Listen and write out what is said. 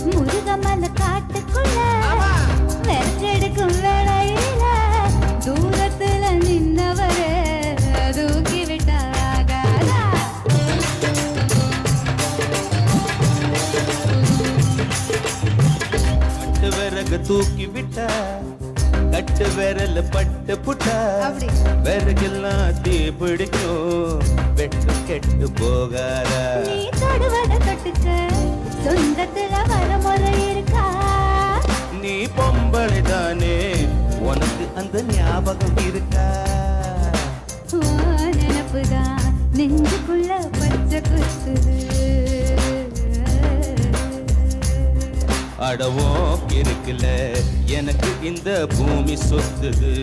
முருகமல காட்டுக்குள்ள வெற்றெடுக்கும் வேளையில தூரத்துல நின்னவரே தூக்கி விட்டாகாதா பட்டு விறகு தூக்கி விட்டா கட்டு விரல் பட்டு புட்டா விறகெல்லாம் தீ பிடிக்கும் வெட்டு கெட்டு போகாதா நீ தொடுவத தொட்டுக்க சொந்தத்துல வரமுறை இருக்கா நீ பொம்பளை தானே உனக்கு அந்த ஞாபகம் இருக்கா நினப்புதான் நெஞ்சுக்குள்ள பச்சை குத்துது அடவோ இருக்குல்ல எனக்கு இந்த பூமி சொத்துது